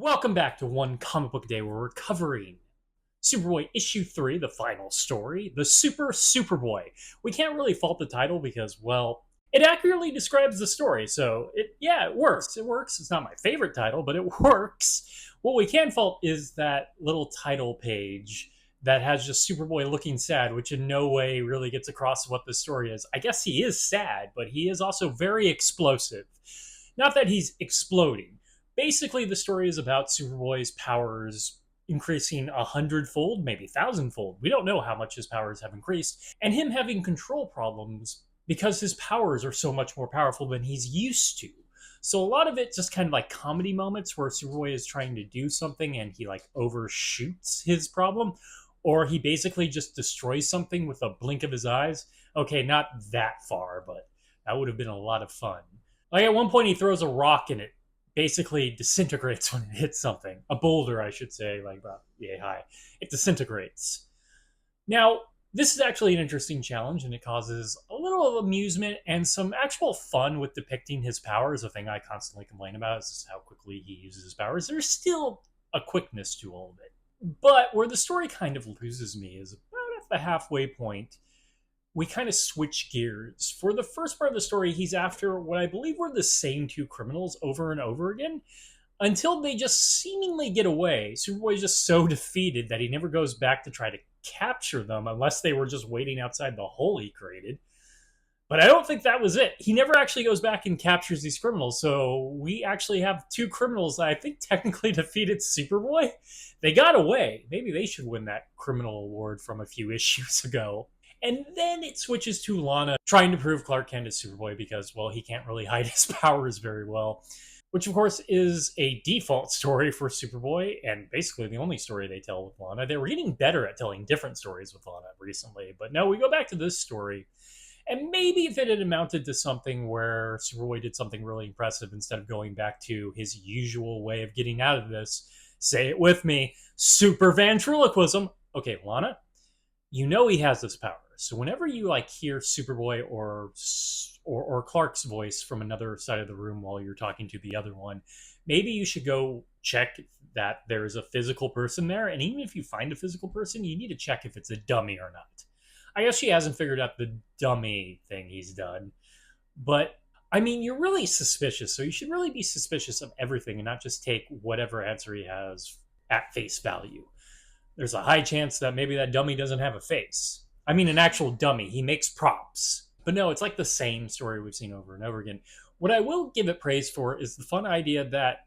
Welcome back to One Comic Book a Day, where we're covering Superboy issue 3, the final story, the Super Superboy. We can't really fault the title because, well, it accurately describes the story, so it works. It works. It's not my favorite title, but it works. What we can fault is that little title page that has just Superboy looking sad, which in no way really gets across what the story is. I guess he is sad, but he is also very explosive. Not that he's exploding. Basically, the story is about Superboy's powers increasing 100-fold, maybe 1,000-fold. We don't know how much his powers have increased, and him having control problems because his powers are so much more powerful than he's used to. So a lot of it just kind of like comedy moments where Superboy is trying to do something and he like overshoots his problem, or he basically just destroys something with a blink of his eyes. Okay, not that far, but that would have been a lot of fun. Like at one point, he throws a rock and it basically disintegrates when it hits something. A boulder, I should say, like about yay high. It disintegrates. Now, this is actually an interesting challenge, and it causes a little of amusement and some actual fun with depicting his powers. A thing I constantly complain about is how quickly he uses his powers. There's still a quickness to all of it. But where the story kind of loses me is about at the halfway point. We kind of switch gears. For the first part of the story, he's after what I believe were the same two criminals over and over again until they just seemingly get away. Superboy's just so defeated that he never goes back to try to capture them unless they were just waiting outside the hole he created. But I don't think that was it. He never actually goes back and captures these criminals. So we actually have two criminals that I think technically defeated Superboy. They got away. Maybe they should win that criminal award from a few issues ago. And then it switches to Lana trying to prove Clark Kent is Superboy because, well, he can't really hide his powers very well. Which, of course, is a default story for Superboy, and basically the only story they tell with Lana. They were getting better at telling different stories with Lana recently, but no, we go back to this story. And maybe if it had amounted to something where Superboy did something really impressive instead of going back to his usual way of getting out of this, say it with me, super ventriloquism. Okay, Lana, you know he has this power. So whenever you like hear Superboy or Clark's voice from another side of the room while you're talking to the other one, maybe you should go check that there's a physical person there. And even if you find a physical person, you need to check if it's a dummy or not. I guess she hasn't figured out the dummy thing he's done. But I mean, you're really suspicious, so you should really be suspicious of everything and not just take whatever answer he has at face value. There's a high chance that maybe that dummy doesn't have a face. I mean, an actual dummy. He makes props. But no, it's like the same story we've seen over and over again. What I will give it praise for is the fun idea that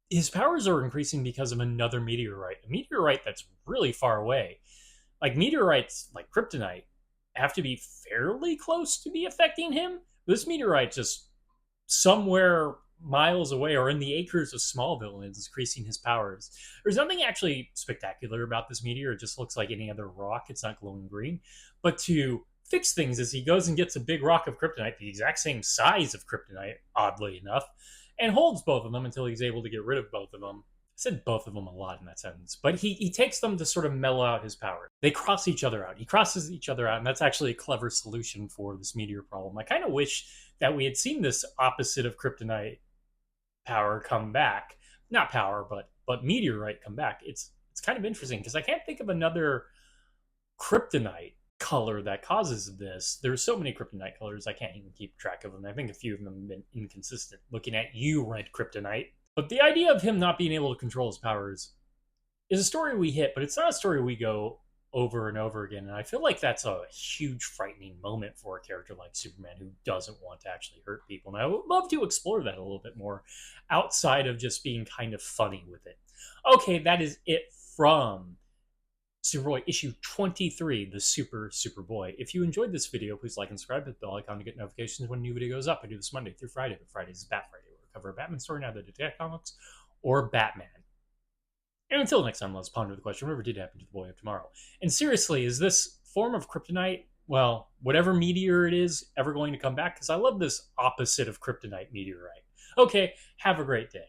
his powers are increasing because of another meteorite. A meteorite that's really far away. Like, meteorites, like Kryptonite, have to be fairly close to be affecting him. This meteorite just somewhere miles away or in the acres of Smallville and is increasing his powers. There's nothing actually spectacular about this meteor. It just looks like any other rock. It's not glowing green. But to fix things is he goes and gets a big rock of Kryptonite, the exact same size of Kryptonite, oddly enough, and holds both of them until he's able to get rid of both of them. I said both of them a lot in that sentence, but he takes them to sort of mellow out his power. They cross each other out. He crosses each other out, and that's actually a clever solution for this meteor problem. I kind of wish that we had seen this opposite of Kryptonite power come back. Not power, but meteorite come back. It's kind of interesting because I can't think of another Kryptonite color that causes this. There's so many Kryptonite colors, I can't even keep track of them. I think a few of them have been inconsistent. Looking at you, Red Kryptonite. But the idea of him not being able to control his powers is a story we hit, but it's not a story we go over and over again. And I feel like that's a huge, frightening moment for a character like Superman who doesn't want to actually hurt people. And I would love to explore that a little bit more outside of just being kind of funny with it. Okay, that is it from Superboy issue 23, the Super Superboy. If you enjoyed this video, please like and subscribe, hit the bell icon to get notifications when a new video goes up. I do this Monday through Friday, but Fridays is Bat Friday, where I cover a Batman story, either Detective Comics or Batman. And until next time, let's ponder the question, whatever did happen to the boy of tomorrow? And seriously, is this form of Kryptonite, well, whatever meteor it is, ever going to come back? Because I love this opposite of Kryptonite meteorite. Okay, have a great day.